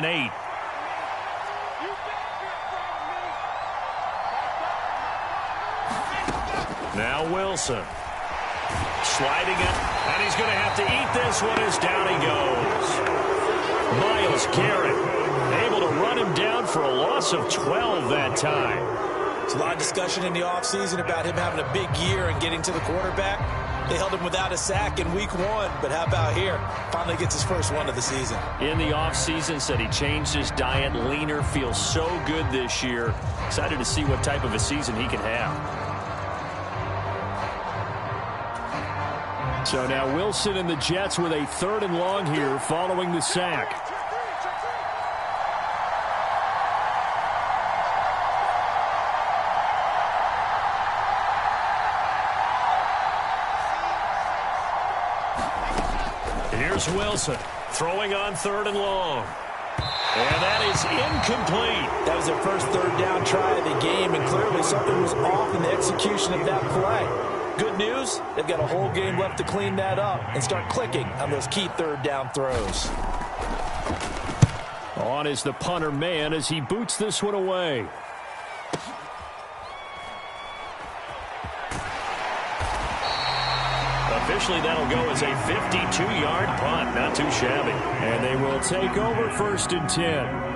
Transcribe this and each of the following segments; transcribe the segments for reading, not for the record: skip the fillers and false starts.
8. Now Wilson. Sliding it, and he's going to have to eat this one as down he goes. Myles Garrett able to run him down for a loss of 12 that time. There's a lot of discussion in the offseason about him having a big year and getting to the quarterback. They held him without a sack in week 1, but how about here? Finally gets his first one of the season. In the offseason, said he changed his diet, leaner, feels so good this year. Excited to see what type of a season he can have. So now Wilson and the Jets with a 3rd and long here following the sack. Here's Wilson throwing on 3rd and long. And that is incomplete. That was their first 3rd down try of the game, and clearly something was off in the execution of that play. Good news, they've got a whole game left to clean that up and start clicking on those key 3rd down throws. On is the punter man as he boots this one away. Officially, that'll go as a 52-yard punt. Not too shabby. And they will take over 1st and 10.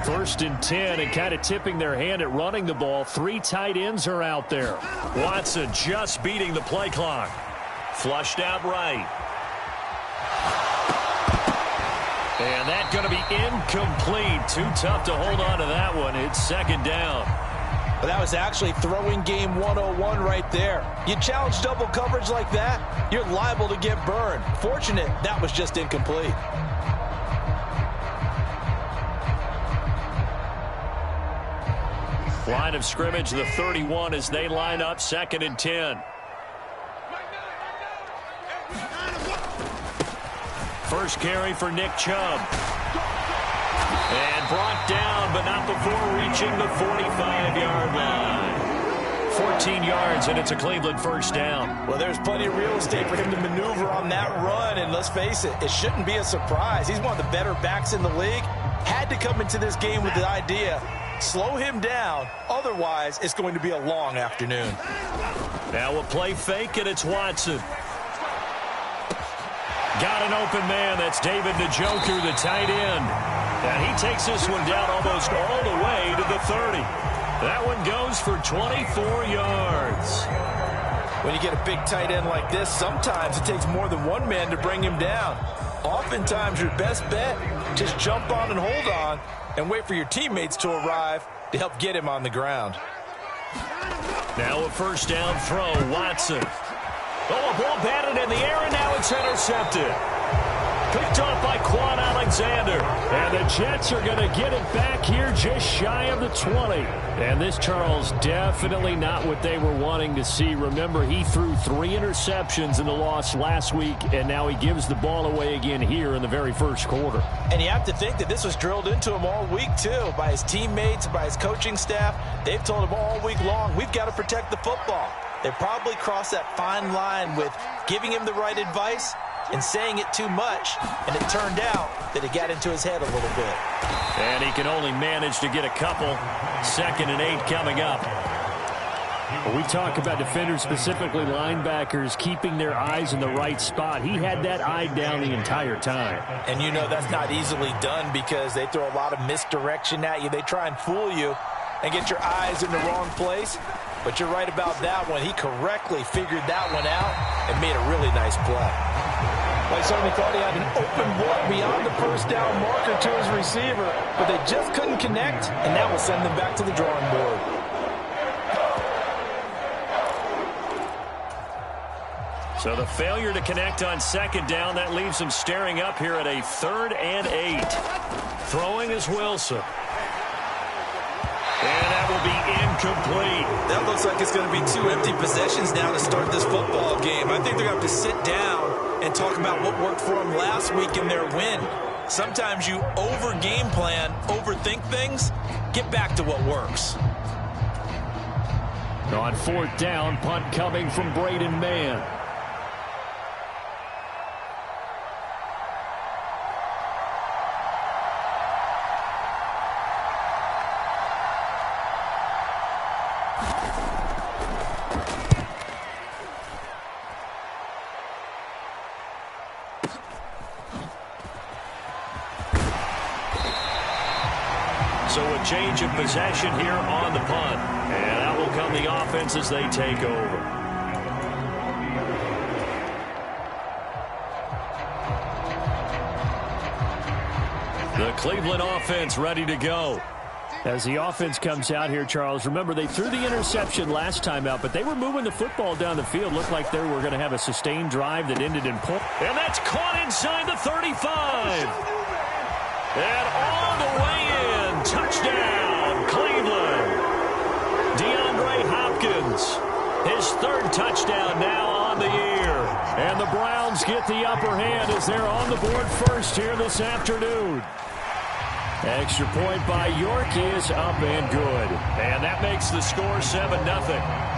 First and 10, and kind of tipping their hand at running the ball. 3 tight ends are out there. Watson just beating the play clock. Flushed out right. And that's going to be incomplete. Too tough to hold on to that one. It's 2nd down. But that was actually throwing game 101 right there. You challenge double coverage like that, you're liable to get burned. Fortunate that was just incomplete. Line of scrimmage, the 31 as they line up 2nd and 10. First carry for Nick Chubb. And brought down, but not before reaching the 45-yard line. 14 yards, and it's a Cleveland 1st down. Well, there's plenty of real estate for him to maneuver on that run, and let's face it, it shouldn't be a surprise. He's one of the better backs in the league. Had to come into this game with the idea, slow him down, otherwise it's going to be a long afternoon. Now a play fake, and it's Watson. Got an open man. That's David Njoku, the tight end. And he takes this one down almost all the way to the 30. That one goes for 24 yards. When you get a big tight end like this, sometimes it takes more than one man to bring him down. Oftentimes your best bet, just jump on and hold on and wait for your teammates to arrive to help get him on the ground. Now a 1st down throw, Watson. Oh, a ball batted in the air, and now it's intercepted. Picked off by Quan Alexander. And the Jets are going to get it back here just shy of the 20. And this, Charles, definitely not what they were wanting to see. Remember, he threw 3 interceptions in the loss last week, and now he gives the ball away again here in the very first quarter. And you have to think that this was drilled into him all week, too, by his teammates, by his coaching staff. They've told him all week long, we've got to protect the football. They probably crossed that fine line with giving him the right advice and saying it too much, and it turned out that it got into his head a little bit. And he can only manage to get a couple. 2nd and 8 coming up. When we talk about defenders, specifically linebackers, keeping their eyes in the right spot, he had that eye down the entire time. And you know that's not easily done because they throw a lot of misdirection at you. They try and fool you and get your eyes in the wrong place. But you're right about that one. He correctly figured that one out and made a really nice play. Well, he certainly thought he had an open look beyond the 1st down marker to his receiver, but they just couldn't connect, and that will send them back to the drawing board. So the failure to connect on second down, that leaves them staring up here at a 3rd and 8. Throwing is Wilson. And that will be incomplete. That looks like it's going to be 2 empty possessions now to start this football game. I think they're going to have to sit down and talk about what worked for them last week in their win. Sometimes you over-game plan, overthink things, get back to what works. On 4th down, punt coming from Braden Mann. So a change of possession here on the punt. And out will come the offense as they take over. The Cleveland offense ready to go. As the offense comes out here, Charles, remember they threw the interception last time out, but they were moving the football down the field. Looked like they were going to have a sustained drive that ended in point. And that's caught inside the 35. And all the way in. Touchdown, Cleveland. DeAndre Hopkins, his 3rd touchdown now on the year. And the Browns get the upper hand as they're on the board first here this afternoon. Extra point by York is up and good. And that makes the score 7-0.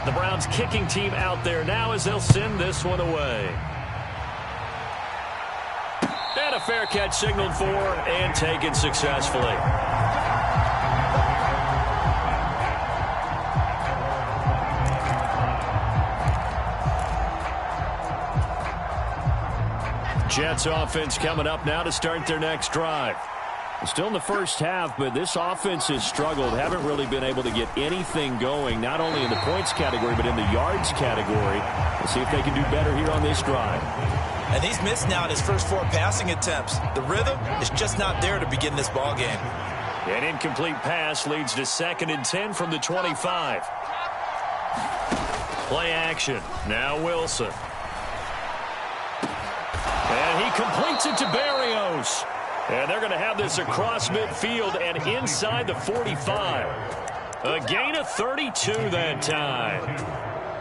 The Browns kicking team out there now as they'll send this one away. And a fair catch signaled for and taken successfully. Jets offense coming up now to start their next drive. Still in the first half, but this offense has struggled. Haven't really been able to get anything going, not only in the points category, but in the yards category. We'll see if they can do better here on this drive. And he's missed now in his first 4 passing attempts. The rhythm is just not there to begin this ball game. An incomplete pass leads to 2nd and 10 from the 25. Play action. Now Wilson. And he completes it to Barrios. And they're going to have this across midfield and inside the 45. A gain of 32 that time.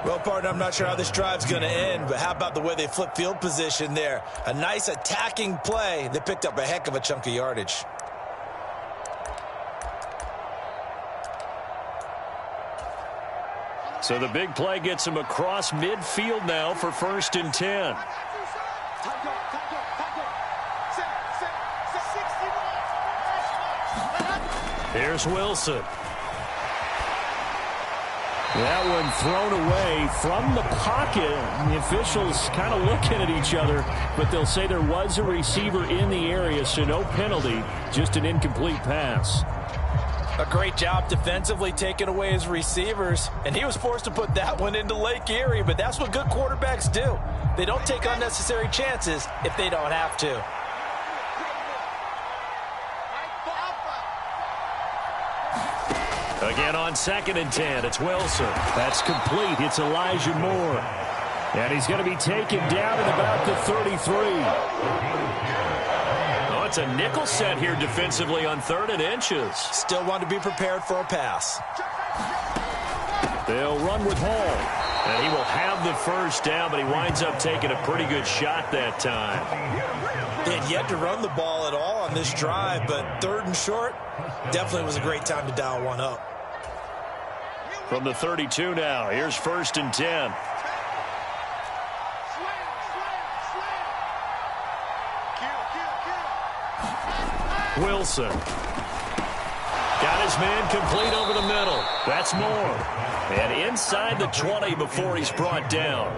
Well, partner, I'm not sure how this drive's going to end, but how about the way they flip field position there? A nice attacking play. They picked up a heck of a chunk of yardage. So the big play gets him across midfield now for 1st and 10. Here's Wilson. That one thrown away from the pocket. The officials kind of looking at each other, but they'll say there was a receiver in the area, so no penalty, just an incomplete pass. A great job defensively taking away his receivers, and he was forced to put that one into Lake Erie, but that's what good quarterbacks do. They don't take unnecessary chances if they don't have to. Again on 2nd and 10, it's Wilson. That's complete. It's Elijah Moore. And he's going to be taken down at about the 33. Oh, it's a nickel set here defensively on 3rd and inches. Still want to be prepared for a pass. They'll run with Hall. And he will have the first down, but he winds up taking a pretty good shot that time. They had yet to run the ball at all on this drive, but 3rd and short, definitely was a great time to dial one up. From the 32 now, here's 1st and 10. Wilson. Got his man complete over the middle. That's Moore. And inside the 20 before he's brought down.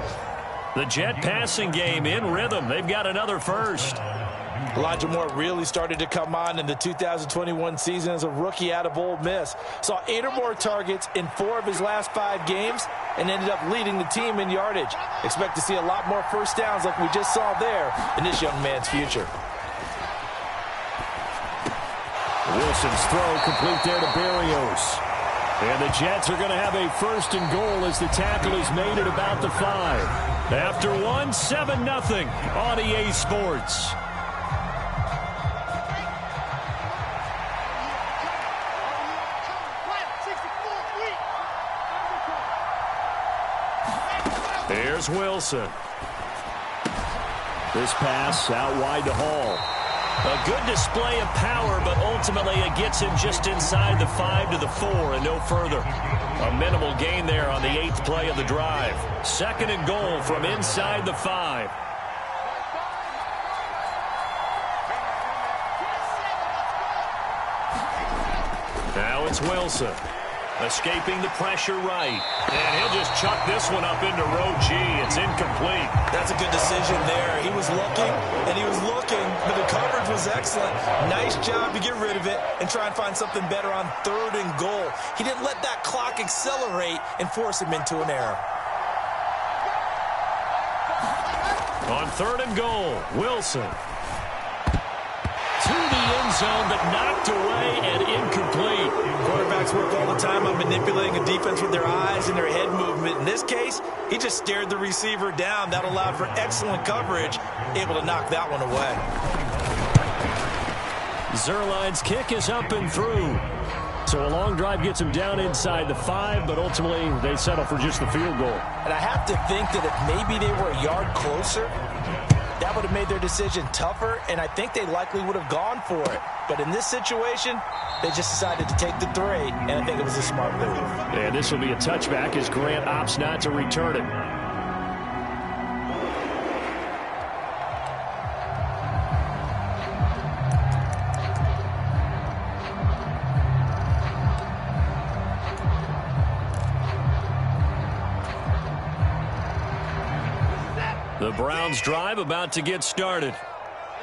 The Jet passing game in rhythm. They've got another first. Elijah Moore really started to come on in the 2021 season as a rookie out of Ole Miss. Saw 8 or more targets in 4 of his last 5 games and ended up leading the team in yardage. Expect to see a lot more first downs like we just saw there in this young man's future. Wilson's throw complete there to Berrios. And the Jets are going to have a 1st and goal as the tackle is made at about the 5. After 1, 7-0 on EA Sports. There's Wilson. This pass out wide to Hall. A good display of power, but ultimately it gets him just inside the 5 to the 4 and no further. A minimal gain there on the 8th play of the drive. 2nd and goal from inside the 5. Now it's Wilson. Escaping the pressure right. And he'll just chuck this one up into row G. It's incomplete. That's a good decision there. He was looking, and he was looking, but the coverage was excellent. Nice job to get rid of it and try and find something better on 3rd and goal. He didn't let that clock accelerate and force him into an error. On 3rd and goal, Wilson. To the end zone, but knocked away and incomplete. Quarterbacks work all the time on manipulating a defense with their eyes and their head movement. In this case, he just stared the receiver down. That allowed for excellent coverage, able to knock that one away. Zerline's kick is up and through. So a long drive gets him down inside the 5, but ultimately they settle for just the field goal. And I have to think that if maybe they were a yard closer, that would have made their decision tougher, and I think they likely would have gone for it. But in this situation, they just decided to take the 3, and I think it was a smart move. And this will be a touchback as Grant opts not to return it. The Browns drive about to get started.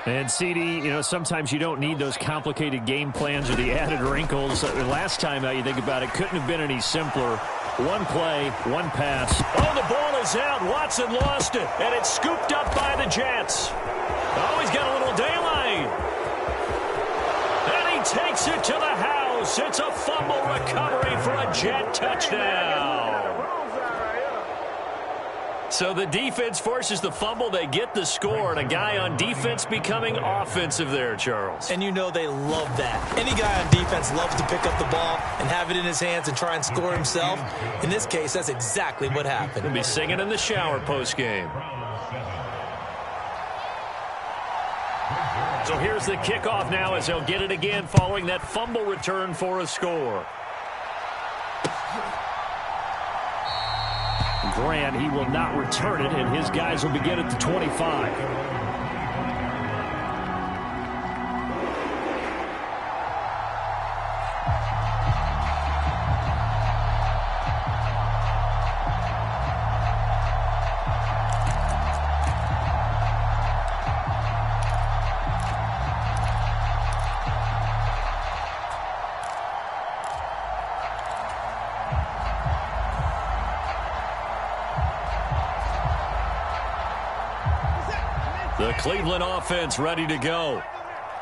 And CD, you know, sometimes you don't need those complicated game plans or the added wrinkles. Last time you think about it, couldn't have been any simpler. 1 play, 1 pass. Oh, the ball is out. Watson lost it, and it's scooped up by the Jets. Oh, he's got a little daylight. And he takes it to the house. It's a fumble recovery for a Jet touchdown. So the defense forces the fumble. They get the score, and a guy on defense becoming offensive there, Charles. And you know they love that. Any guy on defense loves to pick up the ball and have it in his hands and try and score himself. In this case, that's exactly what happened. He'll be singing in the shower postgame. So here's the kickoff now as they'll get it again following that fumble return for a score. Grant, he will not return it, and his guys will begin at the 25. The Cleveland offense ready to go.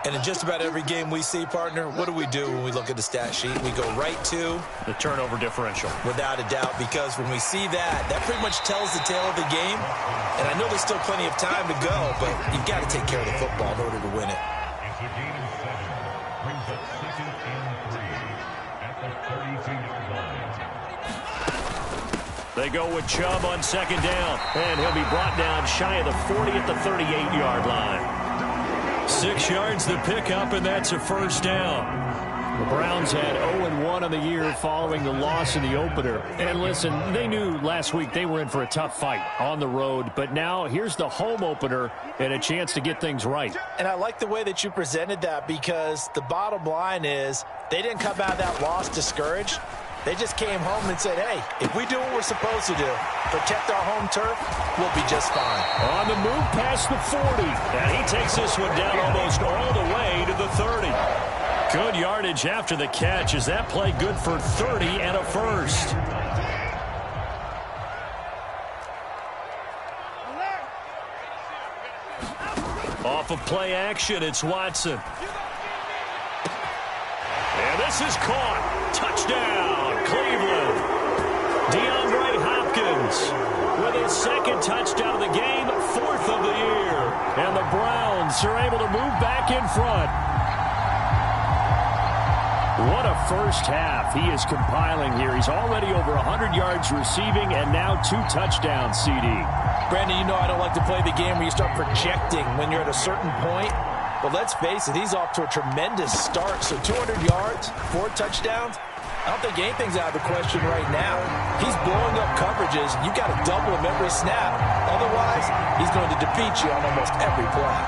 And in just about every game we see, partner, what do when we look at the stat sheet? We go right to the turnover differential. Without a doubt, because when we see that, that pretty much tells the tale of the game. And I know there's still plenty of time to go, but you've got to take care of the football in order to win it. They go with Chubb on 2nd down, and he'll be brought down shy of the 40 at the 38-yard line. 6 yards the pickup, and that's a 1st down. The Browns had 0-1 on the year following the loss in the opener. And listen, they knew last week they were in for a tough fight on the road, but now here's the home opener and a chance to get things right. And I like the way that you presented that, because the bottom line is they didn't come out of that loss discouraged. They just came home and said, hey, if we do what we're supposed to do, protect our home turf, we'll be just fine. On the move past the 40, and he takes this one down almost all the way to the 30. Good yardage after the catch. Is that play good for 30 and a first? Off of play action, it's Watson. And this is caught. Touchdown, Cleveland. DeAndre Hopkins with his second touchdown of the game, 4th of the year. And the Browns are able to move back in front. What a first half he is compiling here. He's already over 100 yards receiving and now 2 touchdowns, CD. Brandon, you know I don't like to play the game where you start projecting when you're at a certain point. But let's face it, he's off to a tremendous start. So 200 yards, 4 touchdowns. I don't think anything's out of the question right now. He's blowing up coverages. You got to double him every snap. Otherwise, he's going to defeat you on almost every play.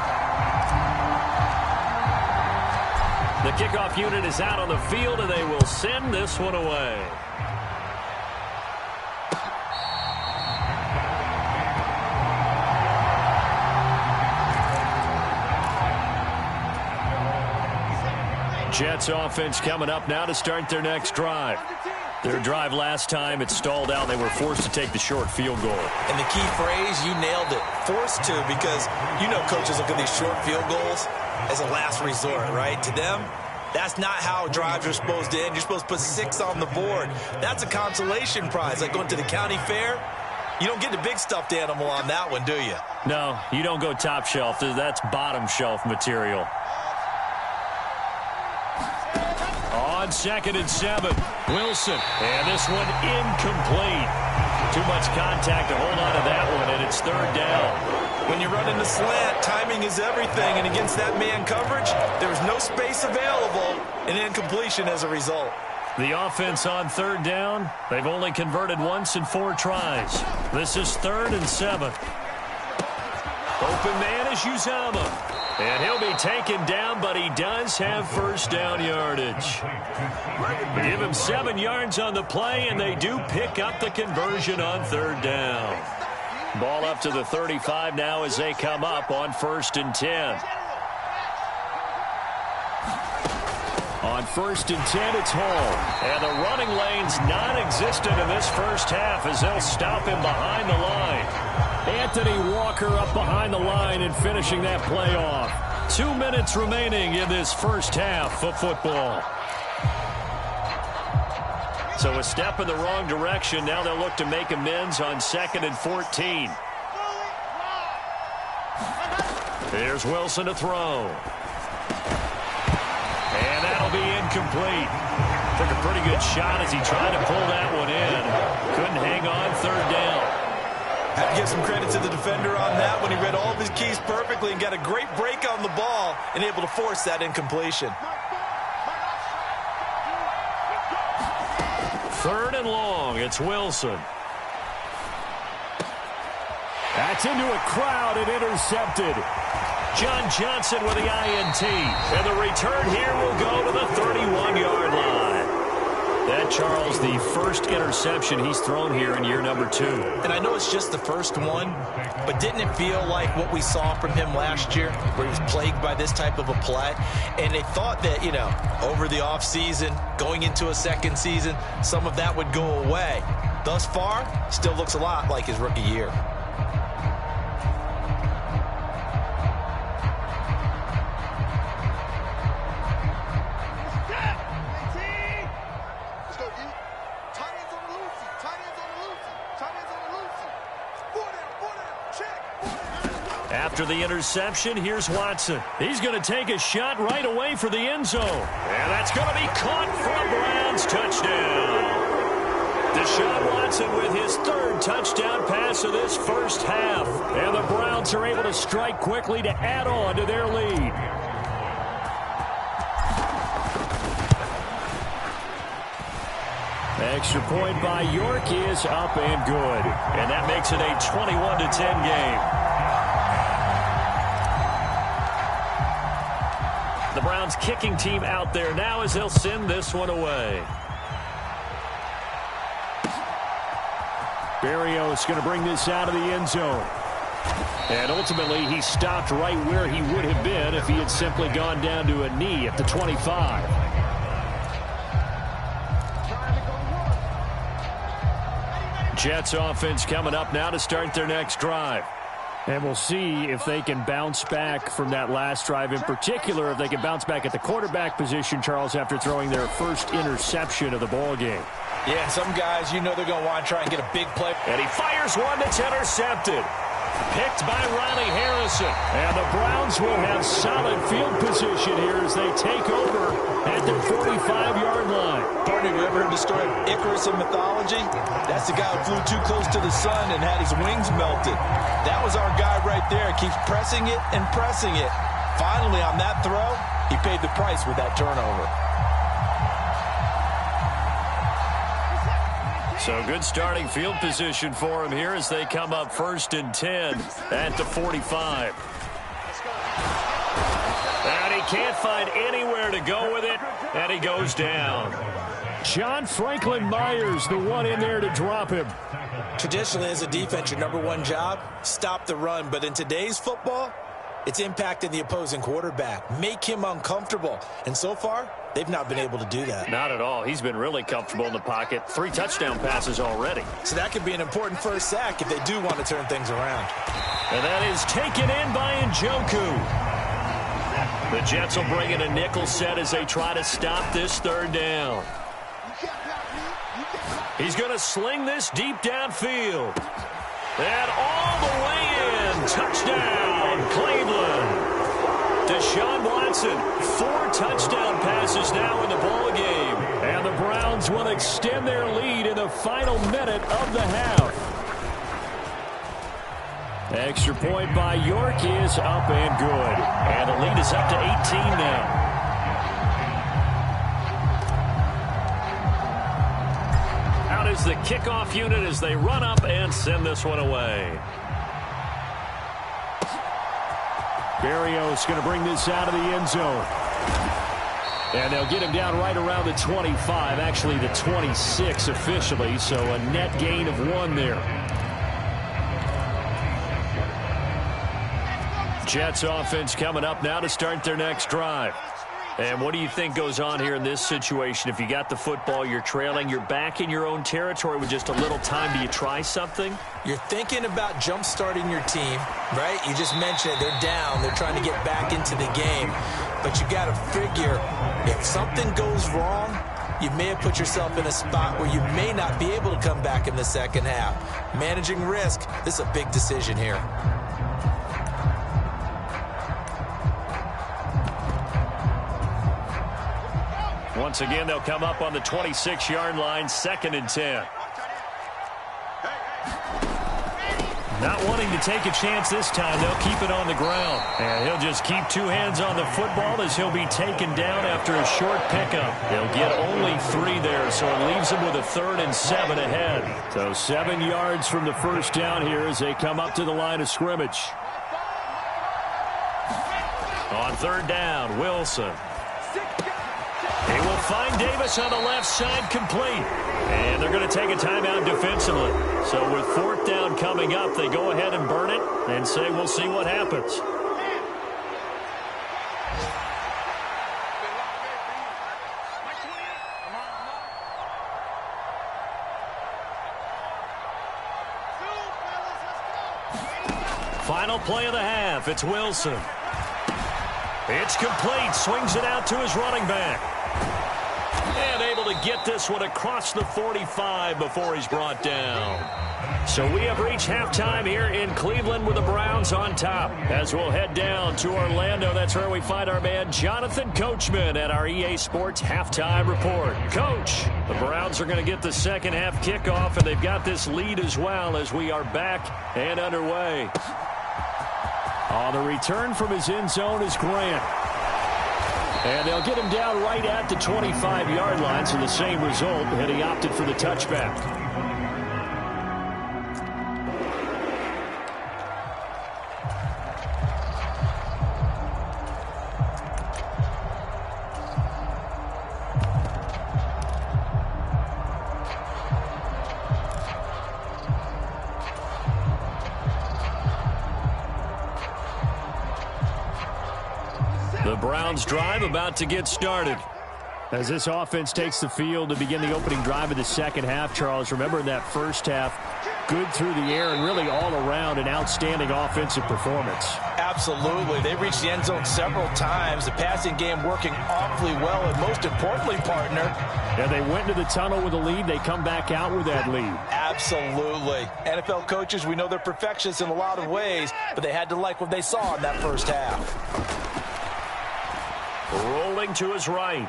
The kickoff unit is out on the field, and they will send this one away. Jets offense coming up now to start their next drive. Their drive last time, it stalled out. They were forced to take the short field goal. And the key phrase, you nailed it, forced to, because you know coaches look at these short field goals as a last resort, right? To them, that's not how drives are supposed to end. You're supposed to put 6 on the board. That's a consolation prize, like going to the county fair. You don't get the big stuffed animal on that one, do you? No, you don't go top shelf. That's bottom shelf material. On 2nd and 7, Wilson. And this one incomplete. Too much contact to hold on to that one, and it's 3rd down. When you're running the slant, timing is everything, and against that man coverage, there's no space available, and incompletion as a result. The offense on 3rd down, they've only converted once in 4 tries. This is 3rd and 7. Open man is Uzama. And he'll be taken down, but he does have first down yardage. Give him 7 yards on the play, and they do pick up the conversion on 3rd down. Ball up to the 35 now as they come up on 1st and 10. On 1st and 10, it's Hall. And the running lane's non-existent in this first half as they'll stop him behind the line. Anthony Walker up behind the line and finishing that play off. 2 minutes remaining in this first half of football. So a step in the wrong direction. Now they'll look to make amends on 2nd and 14. Here's Wilson to throw. And that'll be incomplete. Took a pretty good shot as he tried to pull that one in. Couldn't hang on 3rd down. Have to give some credit to the defender on that when he read all of his keys perfectly and got a great break on the ball and able to force that incompletion. 3rd and long. It's Wilson. That's into a crowd and intercepted. John Johnson with the INT. And the return here will go to the 31-yard line. That, Charles, the first interception he's thrown here in year number 2. And I know it's just the first one, but didn't it feel like what we saw from him last year, where he was plagued by this type of a play? And they thought that, you know, over the offseason, going into a second season, some of that would go away. Thus far, still looks a lot like his rookie year. After the interception, here's Watson. He's going to take a shot right away for the end zone. And that's going to be caught for a Browns touchdown. Deshaun Watson with his 3rd touchdown pass of this first half. And the Browns are able to strike quickly to add on to their lead. Extra point by York is up and good. And that makes it a 21-10 game. The Browns kicking team out there now as they'll send this one away. Berrios going to bring this out of the end zone. And ultimately, he stopped right where he would have been if he had simply gone down to a knee at the 25. Jets offense coming up now to start their next drive. And we'll see if they can bounce back from that last drive. In particular, if they can bounce back at the quarterback position, Charles, after throwing their first interception of the ball game. Yeah, some guys, you know they're going to want to try and get a big play. And he fires one that's intercepted. Picked by Ronnie Harrison. And the Browns will have solid field position here as they take over at their 45-yard line. Partner, you ever heard the story of Icarus in mythology? That's the guy who flew too close to the sun and had his wings melted. That was our guy right there. Keeps pressing it and pressing it. Finally, on that throw, he paid the price with that turnover. So good starting field position for him here as they come up 1st and 10 at the 45. And he can't find anywhere to go with it, and he goes down. John Franklin Myers, the one in there to drop him. Traditionally, as a defense, your number one job, stop the run. But in today's football, it's impacting the opposing quarterback. Make him uncomfortable. And so far, they've not been able to do that. Not at all. He's been really comfortable in the pocket. 3 touchdown passes already. So that could be an important first sack if they do want to turn things around. And that is taken in by Njoku. The Jets will bring in a nickel set as they try to stop this 3rd down. He's going to sling this deep downfield. And all the way in. Touchdown, Cleveland. Deshaun Watson, 4 touchdown passes now in the ball game. And the Browns will extend their lead in the final minute of the half. Extra point by York is up and good. And the lead is up to 18 now. Out is the kickoff unit as they run up and send this one away. Berrios going to bring this out of the end zone. And they'll get him down right around the 25, actually the 26 officially, so a net gain of 1 there. Jets offense coming up now to start their next drive. And what do you think goes on here in this situation? If you got the football, you're trailing, you're back in your own territory with just a little time. Do you try something? You're thinking about jump-starting your team, right? You just mentioned it. They're down. They're trying to get back into the game. But you got to figure if something goes wrong, you may have put yourself in a spot where you may not be able to come back in the second half. Managing risk, this is a big decision here. Once again, they'll come up on the 26-yard line, 2nd and 10. Not wanting to take a chance this time, they'll keep it on the ground. And he'll just keep 2 hands on the football as he'll be taken down after a short pickup. He'll get only 3 there, so it leaves him with a 3rd and 7 ahead. So 7 yards from the first down here as they come up to the line of scrimmage. On 3rd down, Wilson. He will find Davis on the left side, complete. And they're going to take a timeout defensively. So with 4th down coming up, they go ahead and burn it and say we'll see what happens. Final play of the half. It's Wilson. It's complete. Swings it out to his running back. And able to get this one across the 45 before he's brought down. So we have reached halftime here in Cleveland with the Browns on top. As we'll head down to Orlando, that's where we find our man Jonathan Coachman at our EA Sports Halftime Report. Coach, the Browns are going to get the second half kickoff, and they've got this lead as well as we are back and underway. On the return from his end zone is Grant. And they'll get him down right at the 25-yard line, so the same result, and he opted for the touchback. The Browns drive about to get started. As this offense takes the field to begin the opening drive of the second half, Charles, remember in that first half, good through the air and really all around an outstanding offensive performance. Absolutely. They reached the end zone several times. The passing game working awfully well, and most importantly, partner. And they went into the tunnel with a lead. They come back out with that lead. Absolutely. NFL coaches, we know they're perfectionists in a lot of ways, but they had to like what they saw in that first half. Rolling to his right.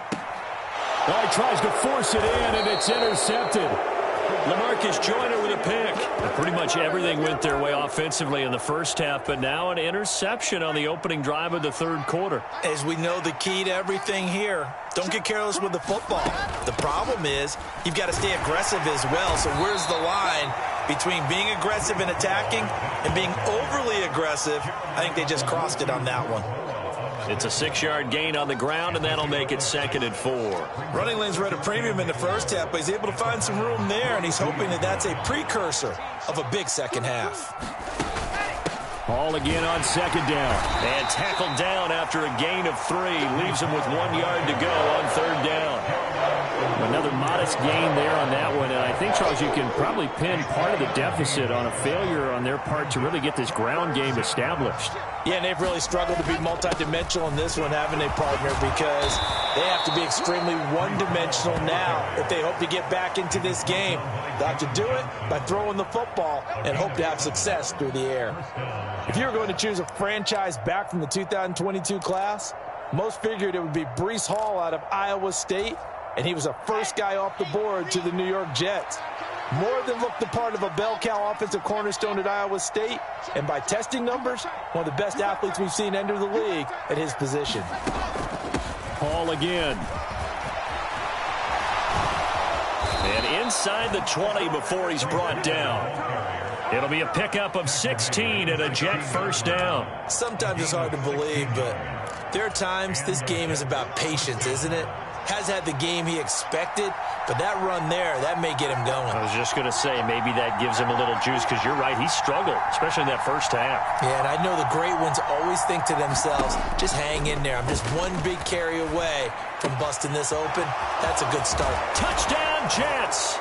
Oh, he tries to force it in, and it's intercepted. LaMarcus Joyner with a pick. And pretty much everything went their way offensively in the first half, but now an interception on the opening drive of the third quarter. As we know, the key to everything here, don't get careless with the football. The problem is you've got to stay aggressive as well. So where's the line between being aggressive and attacking and being overly aggressive? I think they just crossed it on that one. It's a 6-yard gain on the ground, and that'll make it 2nd and 4. Running lanes were at a premium in the first half, but he's able to find some room there, and he's hoping that that's a precursor of a big second half. Hall again on 2nd down. And tackled down after a gain of 3. Leaves him with 1 yard to go on 3rd down. Another modest gain there on that one. And I think, Charles, you can probably pin part of the deficit on a failure on their part to really get this ground game established. Yeah, and they've really struggled to be multidimensional in this one, haven't they, partner? Because they have to be extremely one-dimensional now if they hope to get back into this game. They'll have to do it by throwing the football and hope to have success through the air. If you were going to choose a franchise back from the 2022 class, most figured it would be Breece Hall out of Iowa State, and he was a first guy off the board to the New York Jets. More than looked the part of a bell cow offensive cornerstone at Iowa State, and by testing numbers, one of the best athletes we've seen enter the league at his position. Hall again. And inside the 20 before he's brought down. It'll be a pickup of 16 and a Jet first down. Sometimes it's hard to believe, but there are times this game is about patience, isn't it? Has had the game he expected, but that run there, that may get him going. I was just going to say, maybe that gives him a little juice, because you're right, he struggled, especially in that first half. Yeah, and I know the great ones always think to themselves, just hang in there. I'm just one big carry away from busting this open. That's a good start. Touchdown, Jets!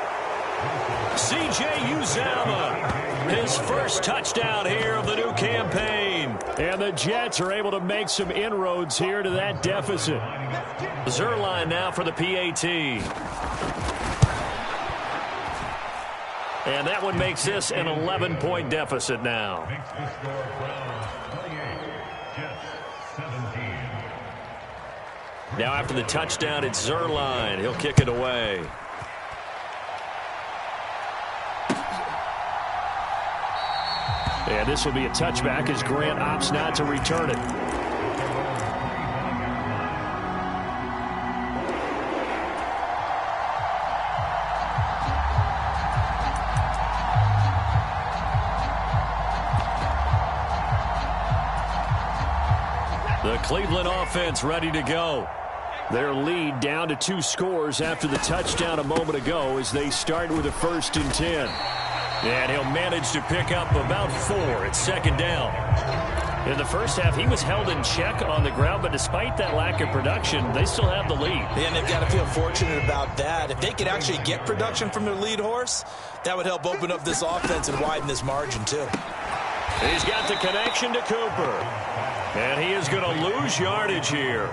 C.J. Uzomah, his first touchdown here of the new campaign. And the Jets are able to make some inroads here to that deficit. Zuerlein now for the PAT. And that one makes this an 11-point deficit now. Now after the touchdown, it's Zuerlein. He'll kick it away. And this will be a touchback as Grant opts not to return it. The Cleveland offense ready to go. Their lead down to 2 scores after the touchdown a moment ago as they start with a 1st and 10. And he'll manage to pick up about 4 at 2nd down. In the first half, he was held in check on the ground, but despite that lack of production, they still have the lead. And they've got to feel fortunate about that. If they could actually get production from their lead horse, that would help open up this offense and widen this margin, too. He's got the connection to Cooper. And he is going to lose yardage here.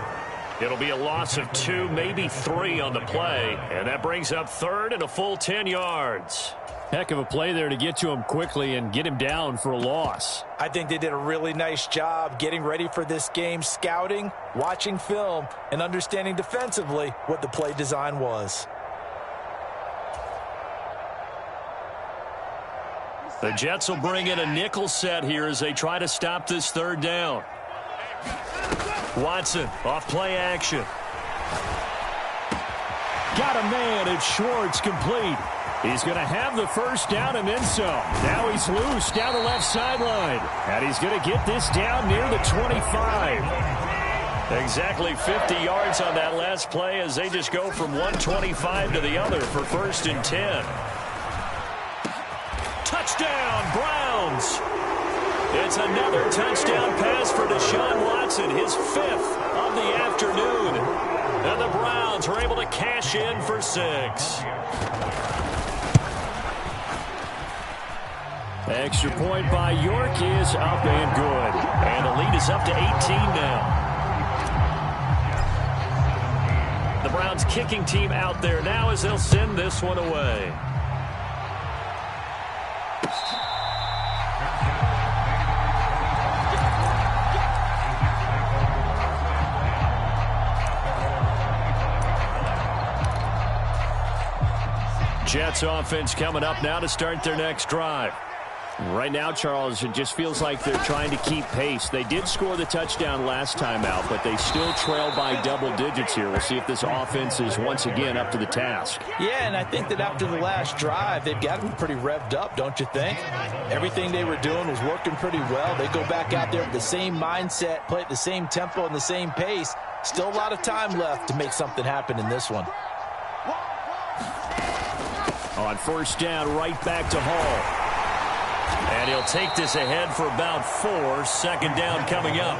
It'll be a loss of 2, maybe 3 on the play. And that brings up 3rd and a full 10 yards. Heck of a play there to get to him quickly and get him down for a loss. I think they did a really nice job getting ready for this game, scouting, watching film, and understanding defensively what the play design was. The Jets will bring in a nickel set here as they try to stop this 3rd down. Watson off play action. Got a man. It's Schwartz complete. He's going to have the first down and then some. Now he's loose down the left sideline. And he's going to get this down near the 25. Exactly 50 yards on that last play as they just go from 125 to the other for 1st and 10. Touchdown, Browns. It's another touchdown pass for Deshaun Watson, his 5th of Browns are able to cash in for 6. Extra point by York is up and good. And the lead is up to 18 now. The Browns kicking team out there now as they'll send this one away. Jets offense coming up now to start their next drive. Right now, Charles, it just feels like they're trying to keep pace. They did score the touchdown last time out, but they still trail by double digits here. We'll see if this offense is once again up to the task. Yeah, and I think that after the last drive, they've got to be pretty revved up, don't you think? Everything they were doing was working pretty well. They go back out there with the same mindset, play at the same tempo and the same pace. Still a lot of time left to make something happen in this one. On first down, right back to Hall. And he'll take this ahead for about 4. Second down coming up.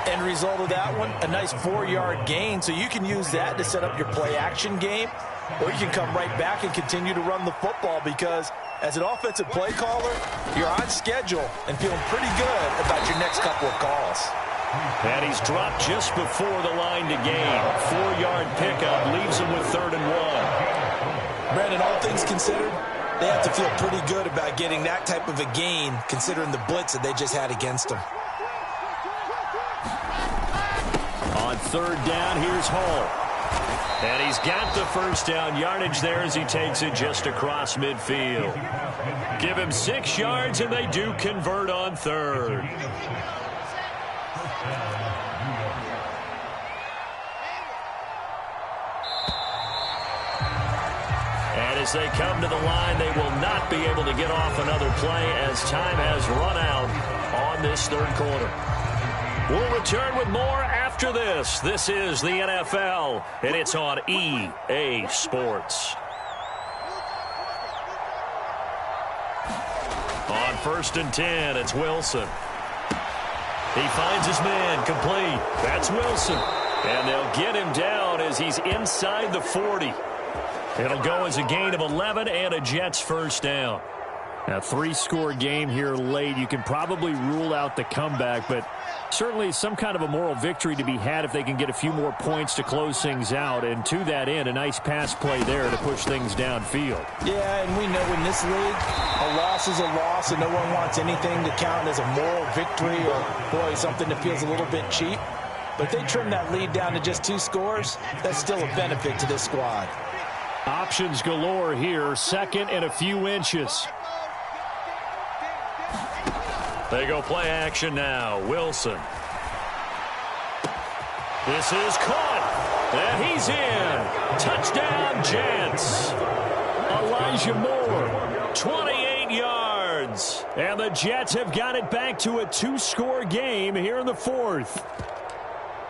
End result of that one, a nice 4-yard gain. So you can use that to set up your play-action game, or you can come right back and continue to run the football because as an offensive play caller, you're on schedule and feeling pretty good about your next couple of calls. And he's dropped just before the line to gain. 4-yard pickup leaves him with 3rd and 1. Brandon, all things considered, they have to feel pretty good about getting that type of a gain considering the blitz that they just had against them. On third down, here's Hall. And he's got the first down yardage there as he takes it just across midfield. Give him 6 yards, and they do convert on 3rd. And as they come to the line, they will not be able to get off another play as time has run out on this 3rd quarter. We'll return with more after this. This is the NFL, and it's on EA Sports. On 1st and 10, it's Wilson. He finds his man, complete. That's Wilson. And they'll get him down as he's inside the 40. It'll go as a gain of 11 and a Jets first down. A 3-score game here late. You can probably rule out the comeback, but certainly some kind of a moral victory to be had if they can get a few more points to close things out. And to that end, a nice pass play there to push things downfield. Yeah, and we know in this league, a loss is a loss, and no one wants anything to count as a moral victory or, boy, something that feels a little bit cheap. But if they trim that lead down to just 2 scores, that's still a benefit to this squad. Options galore here. 2nd and a few inches. They go play action now. Wilson. This is caught. And he's in. Touchdown, Jets. Elijah Moore, 28 yards. And the Jets have got it back to a 2-score game here in the 4th.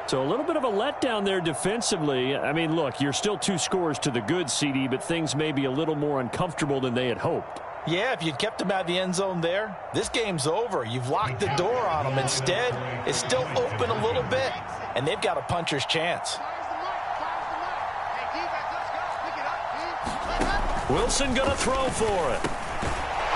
So a little bit of a letdown there defensively. I mean, look, you're still 2 scores to the good, CD, but things may be a little more uncomfortable than they had hoped. Yeah, if you'd kept them out of the end zone there, this game's over. You've locked the door on them. Instead, it's still open a little bit, and they've got a puncher's chance. Wilson going to throw for it.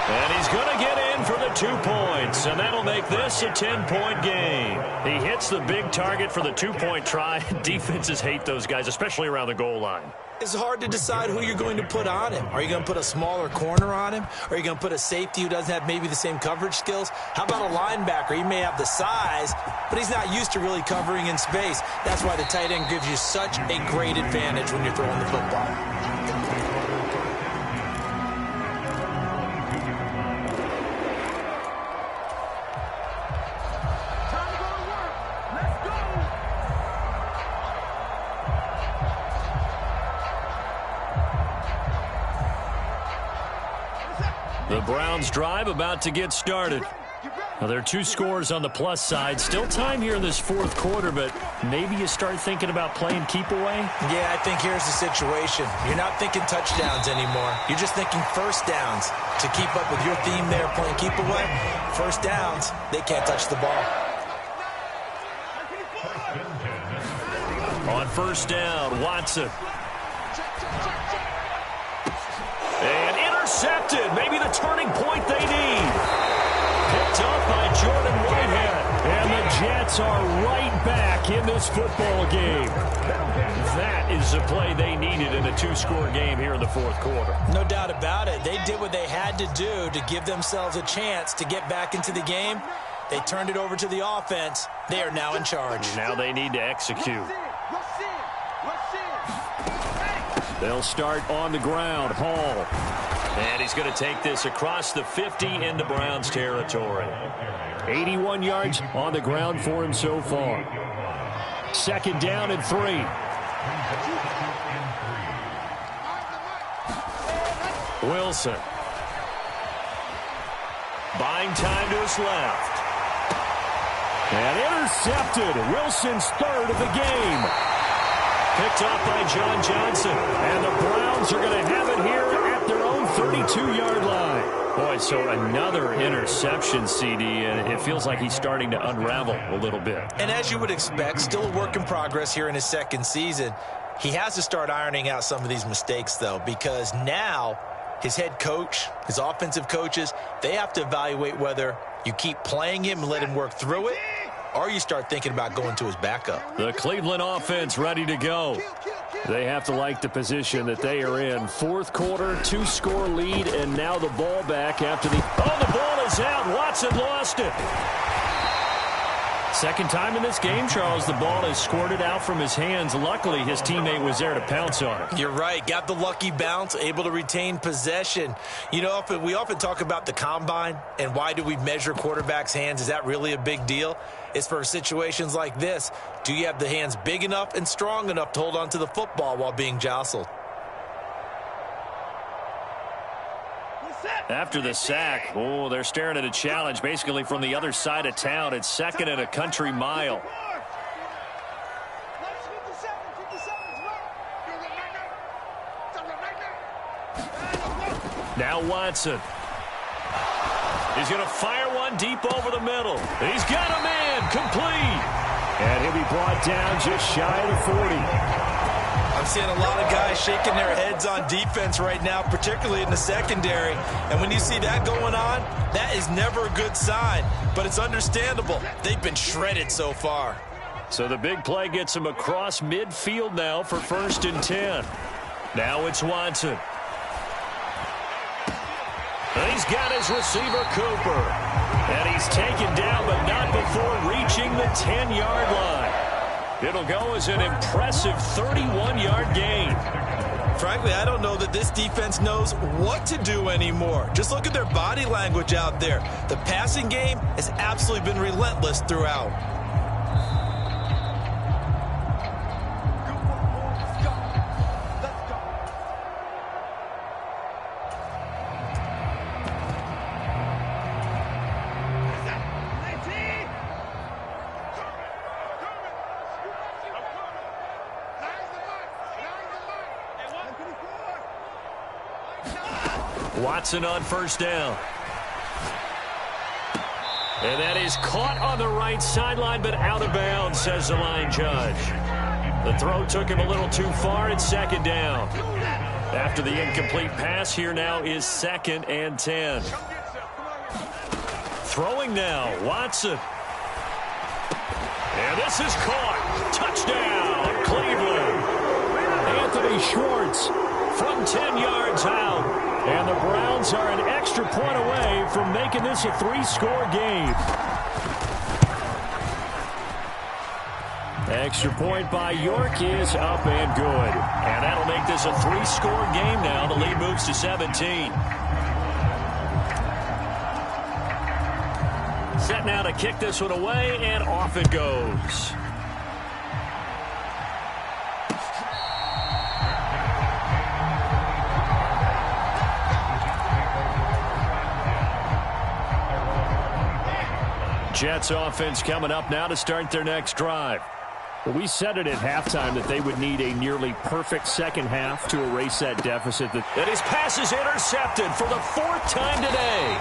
And he's going to get in for the 2 points, and that'll make this a 10-point game. He hits the big target for the 2-point try. Defenses hate those guys, especially around the goal line. It's hard to decide who you're going to put on him. Are you going to put a smaller corner on him? Are you going to put a safety who doesn't have maybe the same coverage skills? How about a linebacker? He may have the size, but he's not used to really covering in space. That's why the tight end gives you such a great advantage when you're throwing the football. The Browns drive about to get started. Now, there are 2 scores on the plus side. Still time here in this 4th quarter, but maybe you start thinking about playing keep away? Yeah, I think here's the situation. You're not thinking touchdowns anymore. You're just thinking first downs. To keep up with your theme there, playing keep away, first downs, they can't touch the ball. On first down. Watson. And intercepted. Maybe the turning point they need. Picked up by Jordan Whitehead. And the Jets are right back in this football game. That is the play they needed in a two-score game here in the fourth quarter. No doubt about it. They did what they had to do to give themselves a chance to get back into the game. They turned it over to the offense. They are now in charge. Now they need to execute. They'll start on the ground. Hall. And he's going to take this across the 50 into Browns territory. 81 yards on the ground for him so far. Second down and 3. Wilson. Buying time to his left. And intercepted. Wilson's third of the game. Picked off by John Johnson. And the Browns are going to have it here at their own 32-yard line. Boy, so another interception, CD, and it feels like he's starting to unravel a little bit. And as you would expect, still a work in progress here in his second season. He has to start ironing out some of these mistakes, though, because now his head coach, his offensive coaches, they have to evaluate whether you keep playing him and let him work through it, or you start thinking about going to his backup. The Cleveland offense ready to go. They have to like the position that they are in. Fourth quarter, two-score lead, and now the ball back after the... Oh, the ball is out. Watson lost it. Second time in this game, Charles, the ball has squirted out from his hands. Luckily, his teammate was there to pounce on it. You're right. Got the lucky bounce, able to retain possession. You know, we often talk about the combine and why do we measure quarterbacks' hands. Is that really a big deal? It's for situations like this. Do you have the hands big enough and strong enough to hold on to the football while being jostled? After the sack, oh, they're staring at a challenge basically from the other side of town. It's second and a country mile. Now Watson. He's going to fire one deep over the middle. He's got a man complete. And he'll be brought down just shy of the 40. I'm seeing a lot of guys shaking their heads on defense right now, particularly in the secondary. And when you see that going on, that is never a good sign. But it's understandable. They've been shredded so far. So the big play gets him across midfield now for 1st and 10. Now it's Watson. He's got his receiver, Cooper. And he's taken down, but not before reaching the 10-yard line. It'll go as an impressive 31-yard gain. Frankly, I don't know that this defense knows what to do anymore. Just look at their body language out there. The passing game has absolutely been relentless throughout. Watson on first down. And that is caught on the right sideline, but out of bounds, says the line judge. The throw took him a little too far. It's second down. After the incomplete pass, here now is 2nd and 10. Throwing now, Watson. And this is caught. Touchdown, Cleveland. Anthony Schwartz from 10 yards out. And the Browns are an extra point away from making this a 3-score game. Extra point by York is up and good. And that'll make this a 3-score game now. The lead moves to 17. Set now to kick this one away, and off it goes. Jets offense coming up now to start their next drive. Well, we said it at halftime that they would need a nearly perfect second half to erase that deficit. And his pass is intercepted for the 4th time today.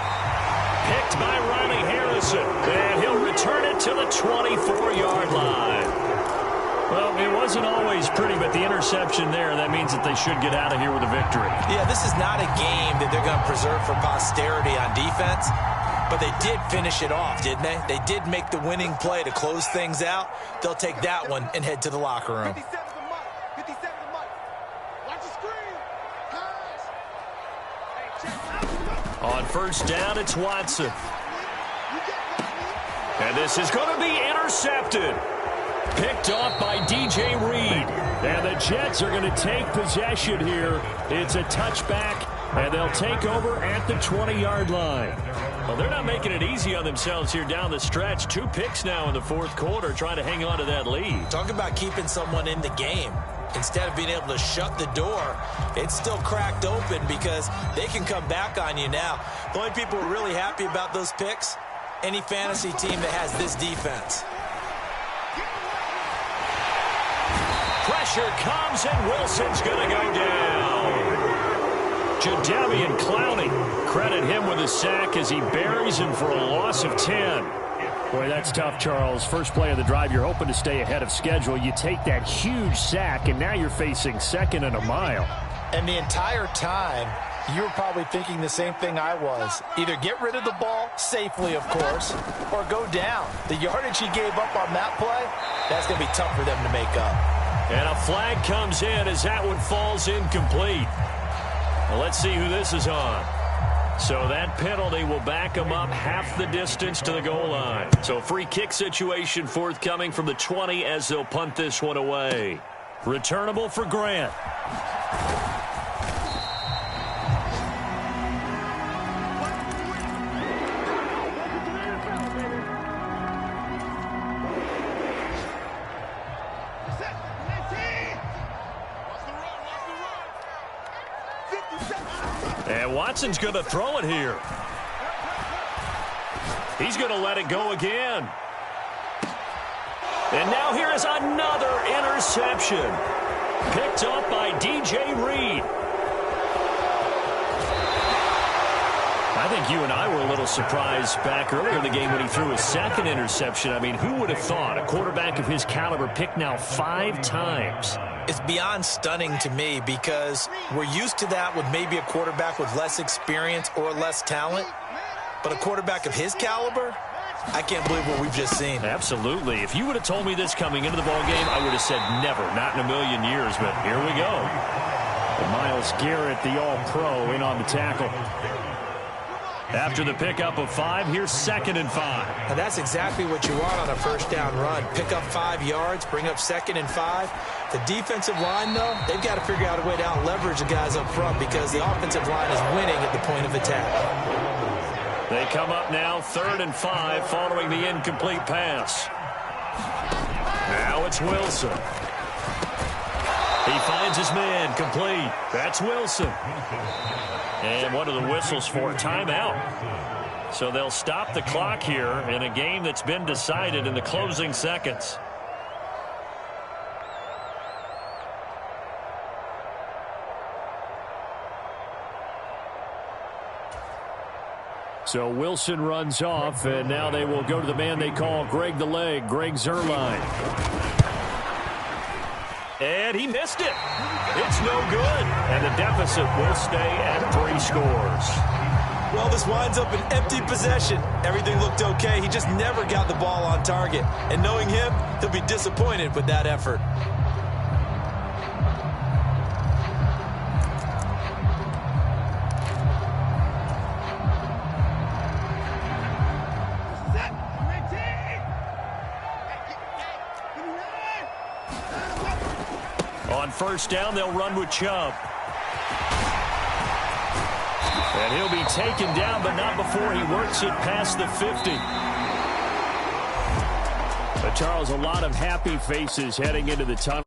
Picked by Riley Harrison. And he'll return it to the 24-yard line. Well, it wasn't always pretty, but the interception there, that means that they should get out of here with a victory. Yeah, this is not a game that they're going to preserve for posterity on defense, but they did finish it off, didn't they? They did make the winning play to close things out. They'll take that one and head to the locker room. 57 to Mike. 57 to Mike. Watch the screen. Pass. On first down, it's Watson. And this is going to be intercepted. Picked off by DJ Reed. And the Jets are going to take possession here. It's a touchback, and they'll take over at the 20-yard line. Well, they're not making it easy on themselves here down the stretch. 2 picks now in the fourth quarter, trying to hang on to that lead. Talk about keeping someone in the game. Instead of being able to shut the door, it's still cracked open because they can come back on you now. The only people who are really happy about those picks, any fantasy team that has this defense. Pressure comes, and Wilson's going to go down. Jadeveon Clowney, credit him with a sack as he buries him for a loss of 10. Boy, that's tough, Charles. First play of the drive, you're hoping to stay ahead of schedule. You take that huge sack, and now you're facing second and a mile. And the entire time, you were probably thinking the same thing I was. Either get rid of the ball, safely, of course, or go down. The yardage he gave up on that play, that's going to be tough for them to make up. And a flag comes in as that one falls incomplete. Well, let's see who this is on. So that penalty will back them up half the distance to the goal line. So free kick situation forthcoming from the 20 as they'll punt this one away. Returnable for Grant. And Watson's going to throw it here. He's going to let it go again. And now here is another interception. Picked up by DJ Reed. I think you and I were a little surprised back earlier in the game when he threw his second interception. I mean, who would have thought a quarterback of his caliber picked now 5 times? It's beyond stunning to me because we're used to that with maybe a quarterback with less experience or less talent. But a quarterback of his caliber, I can't believe what we've just seen. Absolutely. If you would have told me this coming into the ballgame, I would have said never, not in a million years. But here we go. And Myles Garrett, the all-pro, in on the tackle. After the pickup of 5, here's 2nd and 5. And that's exactly what you want on a first down run. Pick up 5 yards, bring up 2nd and 5. The defensive line, though, they've got to figure out a way to out-leverage the guys up front because the offensive line is winning at the point of attack. They come up now 3rd and 5 following the incomplete pass. Now it's Wilson. He finds his man complete. That's Wilson. And what are the whistles for? Timeout. So they'll stop the clock here in a game that's been decided in the closing seconds. So Wilson runs off, and now they will go to the man they call Greg the Leg, Greg Zuerlein. And he missed it. It's no good. And the deficit will stay at 3 scores. Well, this winds up an empty possession. Everything looked okay. He just never got the ball on target. And knowing him, he'll be disappointed with that effort. On first down, they'll run with Chubb. And he'll be taken down, but not before he works it past the 50. But Charles, a lot of happy faces heading into the tunnel.